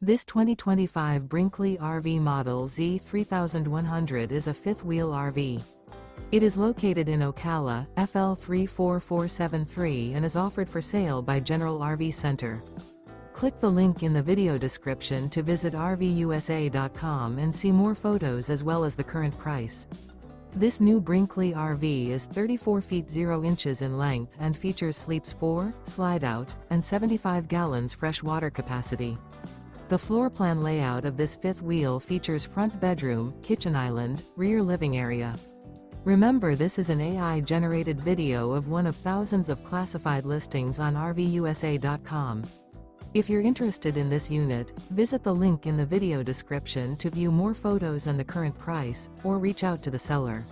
This 2025 Brinkley RV Model Z 3100 is a fifth-wheel RV. It is located in Ocala, FL 34473 and is offered for sale by General RV Center. Click the link in the video description to visit RVUSA.com and see more photos as well as the current price. This new Brinkley RV is 34 feet 0 inches in length and features sleeps 4, Slideout, and 75 gallons fresh water capacity. The floor plan layout of this fifth wheel features front bedroom, kitchen island, rear living area. Remember, this is an AI-generated video of one of thousands of classified listings on RVUSA.com. If you're interested in this unit, visit the link in the video description to view more photos and the current price, or reach out to the seller.